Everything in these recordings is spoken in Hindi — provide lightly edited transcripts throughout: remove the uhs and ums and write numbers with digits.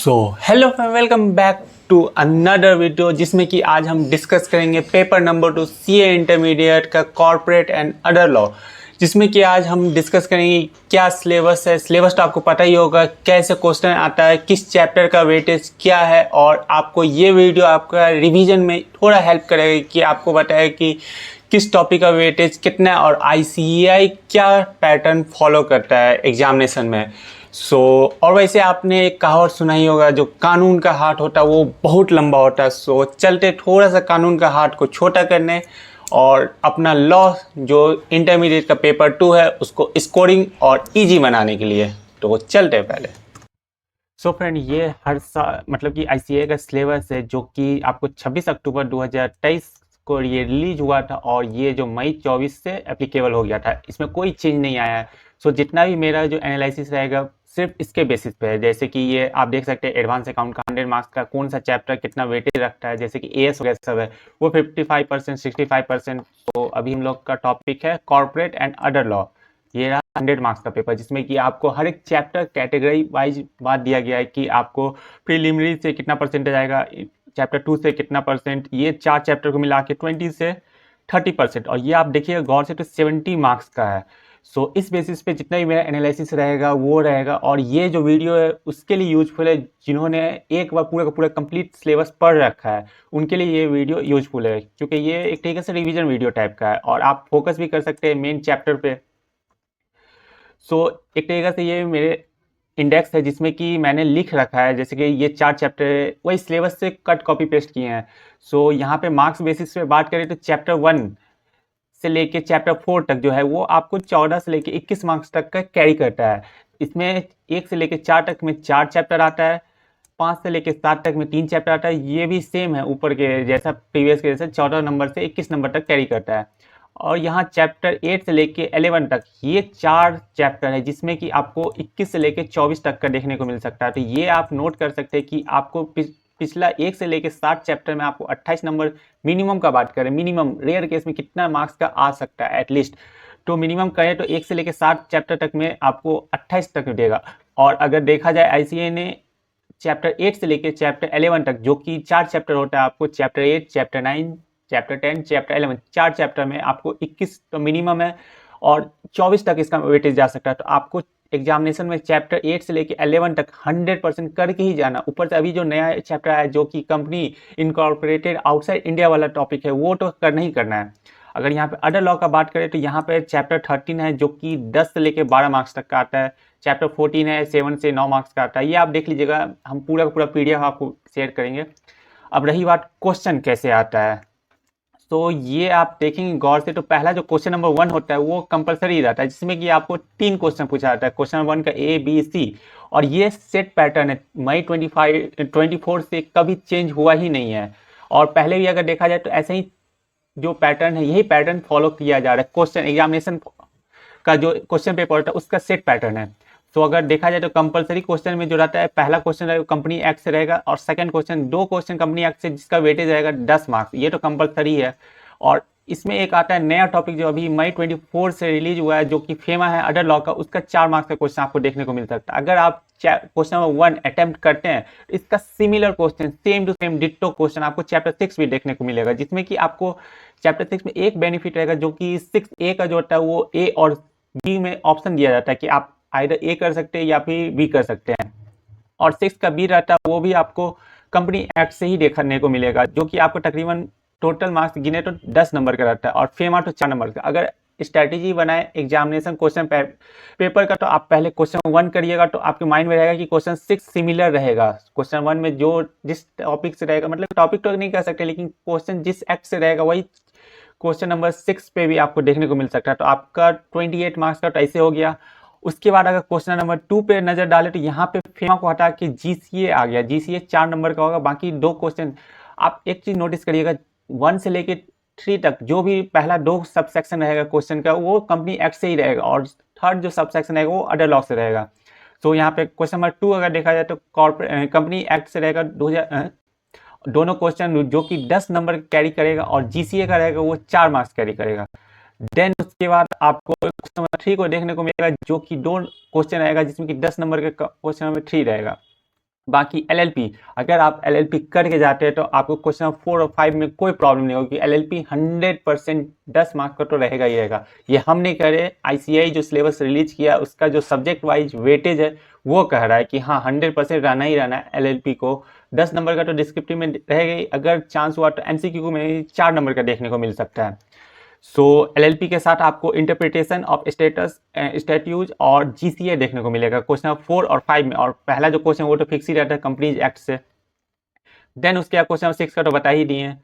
Hello friend, welcome back to another video जिसमें कि आज हम डिस्कस करेंगे पेपर नंबर 2 सीए इंटरमीडिएट का कॉर्पोरेट एंड अदर लॉ। जिसमें कि आज हम डिस्कस करेंगे क्या सिलेबस है। सिलेबस तो आपको पता ही होगा, कैसे क्वेश्चन आता है, किस चैप्टर का वेटेज क्या है, और आपको ये वीडियो आपका रिवीजन में थोड़ा हेल्प करेगा कि आपको बताए कि किस टॉपिक का वेटेज कितना है और आईसीएआई क्या पैटर्न फॉलो करता है एग्जामिनेशन में। और वैसे आपने एक कहावत सुना ही होगा, जो कानून का हाथ होता है वो बहुत लंबा होता है। चलते थोड़ा सा कानून का हाथ को छोटा करने और अपना लॉ जो इंटरमीडिएट का पेपर 2 है उसको स्कोरिंग और इजी बनाने के लिए। तो चलते पहले। फ्रेंड, ये हर साल मतलब कि आईसीएआई का सिलेबस है जो कि आपको 26 अक्टूबर 2023 को ये रिलीज हुआ था और ये जो मई 24 से एप्लीकेबल हो गया था। इसमें कोई चेंज नहीं आया है। जितना भी मेरा जो एनालिसिस रहेगा सिर्फ इसके बेसिस पे है। जैसे कि ये आप देख सकते हैं, एडवांस अकाउंट का 100 मार्क्स का कौन सा चैप्टर कितना वेटेज रखता है, जैसे कि एएस वगैरह सब है वो 55%, 65%। तो अभी हम लोग का टॉपिक है कॉर्पोरेट एंड अदर लॉ। ये रहा 100 मार्क्स का पेपर, जिसमें कि आपको हर एक चैप्टर कैटेगरी वाइज बात दिया गया है कि आपको प्रीलिमिनरी से कितना परसेंटेज आएगा, चैप्टर 2 से कितना परसेंट, ये 4 चैप्टर को मिला के 20 से 30%। और ये आप देखिएगा गौर से तो 70 मार्क्स का है। इस बेसिस पे जितना भी मेरा एनालिसिस रहेगा वो रहेगा, और ये जो वीडियो है उसके लिए यूजफुल है जिन्होंने एक बार पूरा का पूरा कंप्लीट सिलेबस पढ़ रखा है, उनके लिए ये वीडियो यूजफुल है, क्योंकि ये एक तरीके से रिवीजन वीडियो टाइप का है और आप फोकस भी कर सकते हैं मेन चैप्टर पे। एक तरीके से ये मेरे इंडेक्स है जिसमें कि मैंने लिख रखा है, जैसे कि ये 4 चैप्टर वही सिलेबस से कट कॉपी पेस्ट किए हैं। यहाँ पे मार्क्स बेसिस पे बात करें तो चैप्टर 1 से लेके चैप्टर 4 तक जो है वो आपको 14 से लेके 21 मार्क्स तक का कैरी करता है। इसमें 1 से लेके 4 तक में 4 चैप्टर आता है, 5 से लेके 7 तक में 3 चैप्टर आता है। ये भी सेम है ऊपर के जैसा, प्रीवियस के जैसा 14 नंबर से 21 नंबर तक कैरी करता है। और यहाँ चैप्टर 8 से लेके 11 तक ये 4 चैप्टर है, जिसमें कि आपको 21 से लेके 24 तक का देखने को मिल सकता है। तो ये आप नोट कर सकते हैं कि आपको पिछला 1 से लेके 7 चैप्टर में आपको 28 नंबर मिनिमम का बात करें, मिनिमम रेयर केस में कितना मार्क्स का आ सकता है एटलीस्ट, तो मिनिमम करें तो 1 से लेके 7 चैप्टर तक में आपको 28 तक देगा। और अगर देखा जाए आईसीएआई ने चैप्टर 8 से लेके चैप्टर 11 तक, जो कि 4 चैप्टर होता है, आपको chapter 8, chapter 9, chapter 10, chapter 11, 4 chapter में आपको 21 तो मिनिमम है और 24 तक इसका वेटेज जा सकता है। तो आपको एग्जामिनेशन में चैप्टर 8 से लेके 11 तक 100% करके ही जाना। ऊपर से अभी जो नया चैप्टर है जो कि कंपनी इनकॉर्पोरेटेड आउटसाइड इंडिया वाला टॉपिक है, वो तो करना ही करना है। अगर यहाँ पे अदर लॉ का बात करें तो यहाँ पे चैप्टर 13 है जो कि 10 से लेके 12 मार्क्स तक का आता है। चैप्टर 14 है 7 से 9 मार्क्स का आता है। ये आप देख लीजिएगा, हम पूरा का पूरा पीडीएफ आपको शेयर करेंगे। अब रही बात क्वेश्चन कैसे आता है, ये आप देखेंगे गौर से, तो पहला जो क्वेश्चन नंबर 1 होता है वो कंपलसरी रहता है, जिसमें कि आपको 3 क्वेश्चन पूछा जाता है। क्वेश्चन नंबर 1 का ए बी सी, और ये सेट पैटर्न है, मई 24 से कभी चेंज हुआ ही नहीं है। और पहले भी अगर देखा जाए तो ऐसे ही जो पैटर्न है यही पैटर्न फॉलो किया जा रहा है। क्वेश्चन एग्जामिनेशन का जो क्वेश्चन पेपर होता है उसका सेट पैटर्न है। अगर देखा जाए तो कंपलसरी क्वेश्चन में जो रहता है, पहला क्वेश्चन रहेगा कंपनी एक्ट से रहेगा, और second question 2 question company act से जिसका वेटेज रहेगा 10 मार्क्स। ये तो कंपलसरी है। और इसमें एक आता है नया टॉपिक जो अभी मई 24 से रिलीज हुआ है, जो कि फेमा है अदर लॉ का, उसका 4 मार्क्स का क्वेश्चन आपको देखने को मिल सकता है। अगर आप क्वेश्चन नंबर 1 अटेम्प्ट करते हैं तो इसका similar question, same to same ditto question आपको चैप्टर 6 भी देखने को मिलेगा, जिसमें कि आपको चैप्टर 6 में एक बेनिफिट रहेगा, जो कि 6A का जो होता है वो ए और बी में ऑप्शन दिया जाता है कि आप आइदर ए कर सकते हैं या फिर बी कर सकते हैं। और 6 का बी रहता है वो भी आपको कंपनी एक्ट से ही देखने को मिलेगा, जो कि आपको तकरीबन टोटल मार्क्स गिने तो 10 नंबर का रहता है, और फेमा तो 4 नंबर का। अगर स्ट्रैटेजी बनाए एग्जामिनेशन क्वेश्चन पेपर का, तो आप पहले क्वेश्चन 1 करिएगा तो आपके माइंड में रहेगा कि क्वेश्चन 6 सिमिलर रहेगा। क्वेश्चन 1 में जो जिस टॉपिक से रहेगा, मतलब टॉपिक तो नहीं कह सकते, लेकिन क्वेश्चन जिस एक्ट से रहेगा वही क्वेश्चन नंबर 6 पे भी आपको देखने को मिल सकता है। तो आपका 28 मार्क्स का तो ऐसे हो गया। उसके बाद अगर क्वेश्चन नंबर 2 पे नजर डाले तो यहाँ पे फेमा को हटा के जीसीए आ गया। जीसीए 4 नंबर का होगा। बाकी 2 क्वेश्चन आप एक चीज नोटिस करिएगा, 1 से लेके 3 तक जो भी पहला 2 सब सेक्शन रहेगा क्वेश्चन का, वो कंपनी एक्ट से ही रहेगा, और थर्ड जो सब सेक्शन रहेगा वो अदर लॉ से रहेगा। यहाँ पे क्वेश्चन नंबर 2 अगर देखा जाए तो कॉर्पोरेट कंपनी एक्ट से रहेगा 2000, दोनों क्वेश्चन जो कि 10 नंबर कैरी करेगा, और जीसीए का रहेगा वो 4 मार्क्स कैरी करेगा। देन उसके बाद आपको क्वेश्चन नंबर 3 को देखने को मिलेगा, जो कि 2 क्वेश्चन रहेगा, जिसमें कि 10 नंबर का क्वेश्चन नंबर 3 रहेगा। बाकी एलएलपी, अगर आप एलएलपी करके जाते हैं तो आपको क्वेश्चन नंबर 4 और 5 में कोई प्रॉब्लम नहीं होगी। एलएलपी 100% 10 मार्क्स का तो रहेगा ही रहेगा। ये हम नहीं कह रहे, आईसीएआई जो सिलेबस रिलीज किया उसका जो सब्जेक्ट वाइज वेटेज है वो कह रहा है कि हाँ 100% रहना ही रहना है एलएलपी को। 10 नंबर का तो डिस्क्रिप्टिव में रहेगा ही, अगर चांस हुआ तो एमसीक्यू में 4 नंबर का देखने को मिल सकता है। सो एलएलपी के साथ आपको इंटरप्रिटेशन ऑफ स्टेटस स्टैट्यूज और जीसीए देखने को मिलेगा क्वेश्चन 4 और 5 में, और पहला जो क्वेश्चन वो तो फिक्स ही रहता है कंपनीज एक्ट से। देन उसके बाद क्वेश्चन 6 का तो बता ही दिए हैं।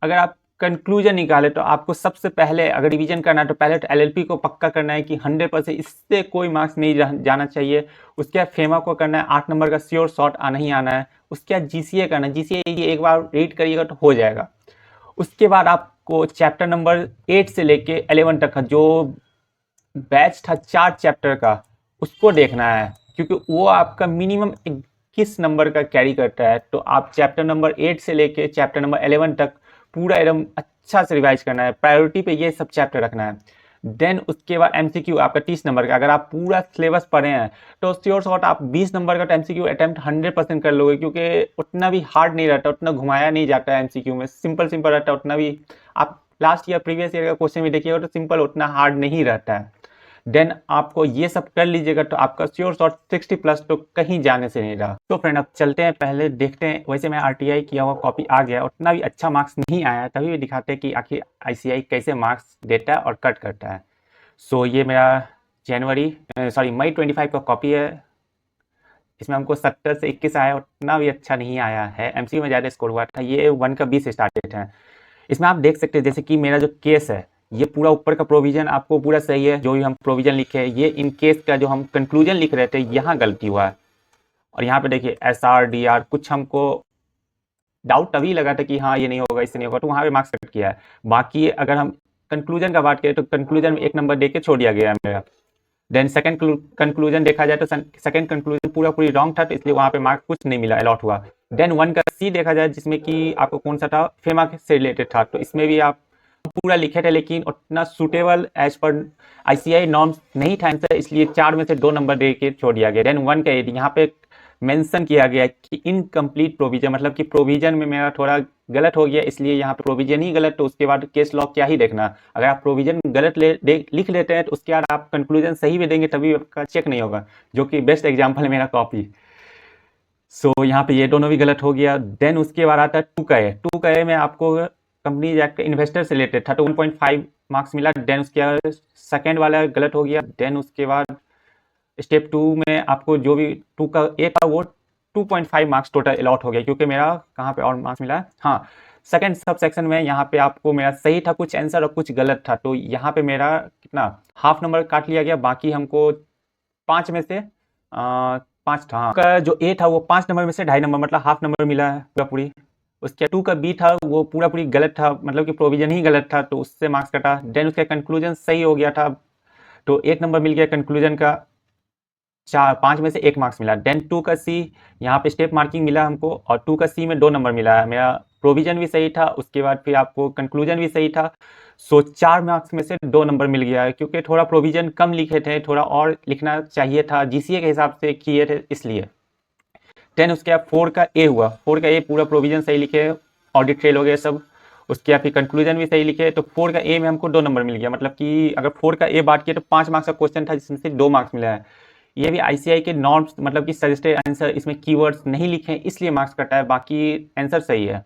अगर आप कंक्लूजन निकाले तो आपको सबसे पहले अगर रिवीजन करना है तो पहले तो एलएलपी को पक्का करना है कि 100% इससे कोई मार्क्स नहीं जाना चाहिए। उसके बाद फेमा को करना है, 8 नंबर का श्योर शॉट आना ही आना है। उसके बाद जीसीए करना है, जीसीए एक बार रीड करिएगा तो हो जाएगा। उसके बाद आपको चैप्टर नंबर 8 से लेके 11 तक का जो बैच था 4 चैप्टर का उसको देखना है, क्योंकि वो आपका मिनिमम 21 नंबर का कैरी करता है। तो आप चैप्टर नंबर 8 से लेके चैप्टर नंबर 11 तक पूरा एकदम अच्छा से रिवाइज करना है, प्रायोरिटी पे ये सब चैप्टर रखना है। देन उसके बाद एमसीक्यू आपका 30 नंबर का, अगर आप पूरा सिलेबस पढ़े हैं तो श्योर शॉट आप 20 नंबर का एमसीक्यू अटेम्प्ट 100% कर लोगे, क्योंकि उतना भी हार्ड नहीं रहता, उतना घुमाया नहीं जाता है एमसीक्यू में, सिंपल सिंपल रहता है। उतना भी आप लास्ट ईयर प्रीवियस ईयर का क्वेश्चन भी देखिएगा तो सिंपल उतना हार्ड नहीं रहता है। देन आपको ये सब कर लीजिएगा तो आपका श्योर शॉट 60+ तो कहीं जाने से नहीं रहा। तो फ्रेंड अब चलते हैं, पहले देखते हैं। वैसे मैं आरटीआई किया हुआ कॉपी आ गया, उतना भी अच्छा मार्क्स नहीं आया, तभी भी दिखाते हैं कि आखिर आईसीआई कैसे मार्क्स देता है और कट करता है। सो ये मेरा मई 25 का कॉपी है। इसमें हमको 70 से 21 आया, उतना भी अच्छा नहीं आया है, एमसीक्यू में ज़्यादा स्कोर हुआ था। ये 1 का 20 स्टार्टेड है। इसमें आप देख सकते हैं जैसे कि मेरा जो केस है ये पूरा ऊपर का प्रोविजन आपको पूरा सही है, जो भी हम प्रोविजन लिखे हैं। ये इन केस का जो हम कंक्लूजन लिख रहे थे यहाँ गलती हुआ है, और यहाँ पे देखिए SR DR कुछ हमको डाउट तभी लगा था कि हाँ ये नहीं होगा इससे नहीं होगा, तो वहाँ पे मार्क्स कट किया है। बाकी अगर हम कंक्लूजन का बात करें तो कंक्लूजन में 1 नंबर दे के छोड़ दिया गया है मेरा। देन सेकंड कंक्लूजन देखा जाए तो सेकंड कंक्लूजन पूरी रॉन्ग था, तो इसलिए वहाँ पे मार्क्स कुछ नहीं मिला, अलॉट हुआ। देन 1 का C देखा जाए जिसमें कि आपको कौन सा था, फेमा से रिलेटेड था, तो इसमें भी आप पूरा लिखे थे लेकिन उतना सुटेबल एज पर आईसीआई नॉर्म्स नहीं था आंसर, इसलिए 4 में से 2 नंबर दे के छोड़ दिया गया। देन 1 का यहाँ पे मेंशन किया गया कि इनकम्प्लीट प्रोविजन, मतलब कि प्रोविजन में मेरा थोड़ा गलत हो गया, इसलिए यहाँ पे प्रोविजन ही गलत, तो उसके बाद केस लॉ क्या ही देखना। अगर आप प्रोविजन गलत लिख लेते हैं तो उसके बाद आप कंक्लूजन सही भी देंगे तभी आपका चेक नहीं होगा, जो कि बेस्ट एग्जाम्पल है मेरा कॉपी। सो यहाँ पे ये दोनों भी गलत हो गया। देन उसके बाद आता है 2 का ए में आपको कंपनी एक्ट इन्वेस्टर से रिलेटेड था, तो 1.5 मार्क्स मिला। देन उसके बाद सेकेंड वाला गलत हो गया। देन उसके बाद स्टेप 2 में आपको जो भी 2 का ए था वो 2.5 मार्क्स टोटल अलॉट हो गया, क्योंकि मेरा कहाँ पे और मार्क्स मिला, हाँ सेकंड सब सेक्शन में यहाँ पे आपको मेरा सही था कुछ आंसर और कुछ गलत था, तो यहाँ पे मेरा कितना हाफ नंबर काट लिया गया। बाकी हमको 5 में से 5 था, का जो ए था वो 5 नंबर में से 2.5 नंबर, मतलब हाफ नंबर मिला है पूरी। उसके 2 का बी था वो पूरी गलत था, मतलब कि प्रोविजन ही गलत था, तो उससे मार्क्स कटा। देन उसका कंक्लूजन सही हो गया था, तो 1 नंबर मिल गया कंक्लूजन का, 5 में से 1 मार्क्स मिला। देन 2 का सी, यहाँ पे स्टेप मार्किंग मिला हमको, और 2 का सी में 2 नंबर मिला है। मेरा प्रोविजन भी सही था, उसके बाद फिर आपको कंक्लूजन भी सही था, सो 4 मार्क्स में से 2 नंबर मिल गया है, क्योंकि थोड़ा प्रोविजन कम लिखे थे, थोड़ा और लिखना चाहिए था, जीसीए के हिसाब से किए थे इसलिए। देन उसके बाद 4 का ए हुआ, 4 का ए पूरा प्रोविजन सही लिखे, ऑडिट फेल हो गए सब। उसके बाद फिर कंक्लूजन भी सही लिखे, तो 4 का ए में हमको 2 नंबर मिल गया, मतलब कि अगर 4 का ए बात किया तो 5 मार्क्स का क्वेश्चन था जिसमें से 2 मार्क्स मिला है। ये भी आईसीआई के नॉर्म्स, मतलब कि सजेस्टेड आंसर, इसमें कीवर्ड्स नहीं लिखे हैं इसलिए मार्क्स कटा है, बाकी आंसर सही है।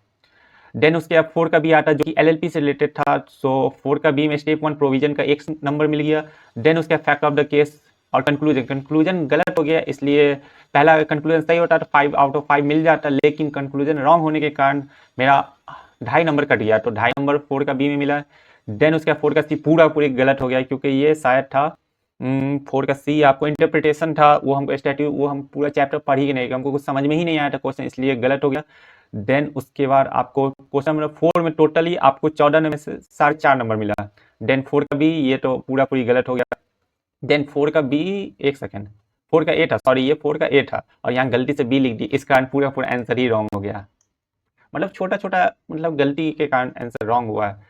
देन उसके बाद 4 का बी आता है जो कि एलएलपी से रिलेटेड था, सो 4 का बी में स्टेप 1 प्रोविजन का 1 नंबर मिल गया। देन उसका फैक्ट ऑफ द केस और कंक्लूजन गलत हो गया, इसलिए पहला कंक्लूजन सही होता तो 5 आउट ऑफ 5 मिल जाता, लेकिन कंक्लूजन रॉन्ग होने के कारण मेरा 2.5 नंबर कट गया, तो 2.5 नंबर 4 का बी में मिला। देन उसका 4 का सी पूरी गलत हो गया, क्योंकि ये शायद था 4 का सी आपको इंटरप्रिटेशन था, वो हमको स्टैट्यू, वो हम पूरा चैप्टर पढ़ ही नहीं, हमको कुछ समझ में ही नहीं आया था क्वेश्चन, इसलिए गलत हो गया। देन उसके बाद आपको क्वेश्चन नंबर 4 में टोटली आपको 14 में से 4.5 नंबर मिला। देन 4 का बी, ये तो पूरी गलत हो गया। देन 4 का बी, एक सेकेंड, 4 का ए था, सॉरी ये 4 का ए था और यहाँ गलती से बी लिख दी, इस कारण पूरा आंसर ही रॉन्ग हो गया, मतलब छोटा मतलब गलती के कारण आंसर रॉन्ग हुआ है।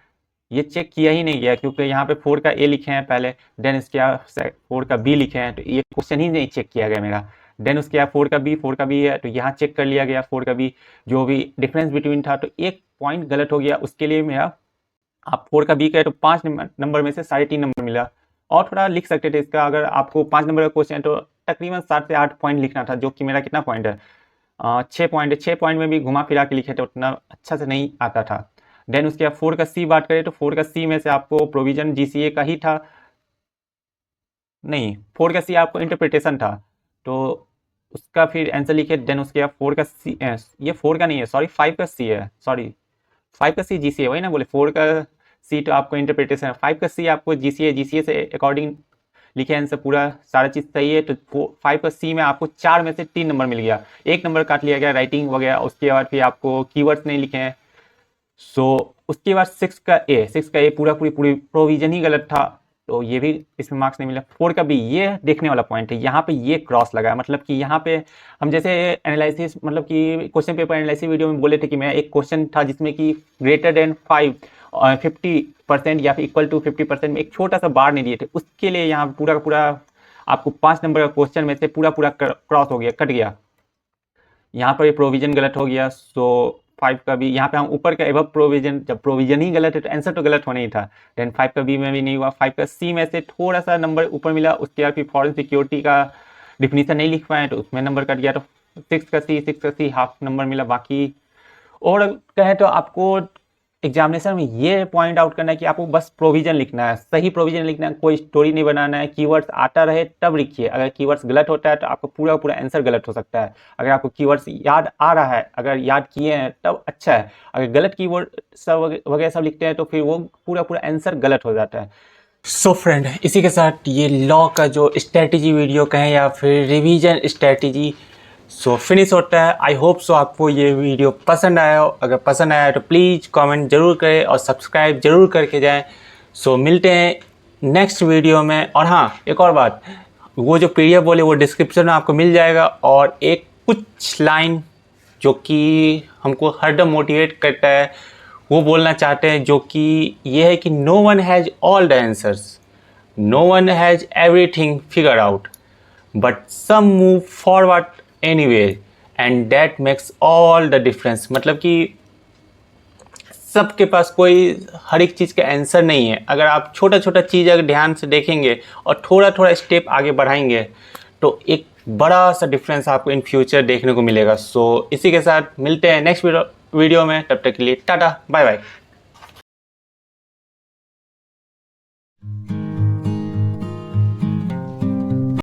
ये चेक किया ही नहीं गया, क्योंकि यहाँ पे 4 का ए लिखे हैं पहले, देन इसके 4 का बी लिखे हैं, तो ये क्वेश्चन ही नहीं चेक किया गया मेरा। देन उसके बाद 4 का बी है, तो यहाँ चेक कर लिया गया 4 का बी, जो भी डिफरेंस बिटवीन था, तो एक पॉइंट गलत हो गया, उसके लिए मेरा आप 4 का बी कहे तो 5 नंबर में से 3.5 नंबर मिला। और थोड़ा लिख सकते थे इसका, अगर आपको 5 नंबर का क्वेश्चन है तो तकरीबन 7 से 8 पॉइंट लिखना था, जो कि मेरा कितना पॉइंट है, 6 पॉइंट है। 6 पॉइंट में भी घुमा फिरा के लिखे थे, उतना अच्छा से नहीं आता था। देन उसके बाद 4 का सी बात करें तो 4 का सी में से आपको प्रोविजन जीसीए का ही था, नहीं 4 का सी आपको इंटरप्रिटेशन था, तो उसका फिर आंसर लिखे। देन उसके बाद 4 का सी, ये 4 का नहीं है, सॉरी 5 का सी है, सॉरी 5 का सी जीसीए, वही ना बोले, 4 का सी तो आपको इंटरप्रिटेशन है, 5 का सी आपको जीसीए, जीसीए से अकॉर्डिंग लिखे आंसर, पूरा सारा चीज़ सही है। तो 5 का सी में आपको 4 में से 3 नंबर मिल गया, 1 नंबर काट लिया गया राइटिंग वगैरह, उसके बाद फिर आपको कीवर्ड्स नहीं लिखे हैं। सो उसके बाद 6 का ए पूरी प्रोविजन ही गलत था, तो ये भी इसमें मार्क्स नहीं मिला। 4 का बी, ये देखने वाला पॉइंट है, यहाँ पे ये क्रॉस लगा, मतलब कि यहाँ पे हम जैसे एनालिसिस, मतलब कि क्वेश्चन पेपर एनालिसिस वीडियो में बोले थे कि मैं एक क्वेश्चन था जिसमें कि ग्रेटर देन 50% या फिर इक्वल टू 50% में एक छोटा सा बार नहीं दिए थे, उसके लिए यहाँ पूरा का पूरा आपको 5 नंबर का क्वेश्चन में से पूरा क्रॉस हो गया, कट गया। यहाँ पर ये प्रोविजन गलत हो गया। सो 5 का भी यहाँ पे हम ऊपर का एबव प्रोविजन, जब प्रोविजन ही गलत है तो आंसर तो गलत होना ही था। देन 5 का बी में भी नहीं हुआ। 5 का सी में से थोड़ा सा नंबर ऊपर मिला, उसके बाद फिर फॉरेन सिक्योरिटी का डिफिनीशन नहीं लिख पाए तो उसमें नंबर कट गया। तो 6 का सी हाफ नंबर मिला। बाकी और कहें तो आपको एग्जामिनेशन में ये पॉइंट आउट करना है कि आपको बस प्रोविजन लिखना है, सही प्रोविजन लिखना है, कोई स्टोरी नहीं बनाना है। कीवर्ड्स आता रहे तब लिखिए, अगर कीवर्ड्स गलत होता है तो आपको पूरा पूरा आंसर गलत हो सकता है। अगर आपको कीवर्ड्स याद आ रहा है, अगर याद किए हैं तब अच्छा है, अगर गलत कीवर्ड सब वगैरह सब लिखते हैं तो फिर वो पूरा पूरा आंसर गलत हो जाता है। सो फ्रेंड, इसी के साथ ये लॉ का जो स्ट्रेटजी वीडियो कहें या फिर रिवीजन स्ट्रेटजी फिनिश होता है। आई होप सो आपको ये वीडियो पसंद आया हो। अगर पसंद आया तो प्लीज़ कमेंट जरूर करें और सब्सक्राइब जरूर करके जाएं। मिलते हैं नेक्स्ट वीडियो में। और हाँ, एक और बात, वो जो PDF बोले वो डिस्क्रिप्शन में आपको मिल जाएगा। और एक कुछ लाइन जो कि हमको हरदम मोटिवेट करता है, वो बोलना चाहते हैं, जो कि ये है कि no one has all the answers, no one has everything figure out, but some move forward anywhere and that makes all the difference। मतलब कि सबके पास कोई हर एक चीज़ का आंसर नहीं है। अगर आप छोटा छोटा चीज़ अगर ध्यान से देखेंगे और थोड़ा थोड़ा स्टेप आगे बढ़ाएंगे तो एक बड़ा सा डिफरेंस आपको इन फ्यूचर देखने को मिलेगा। इसी के साथ मिलते हैं नेक्स्ट वीडियो में। तब तक के लिए टाटा बाय बाय।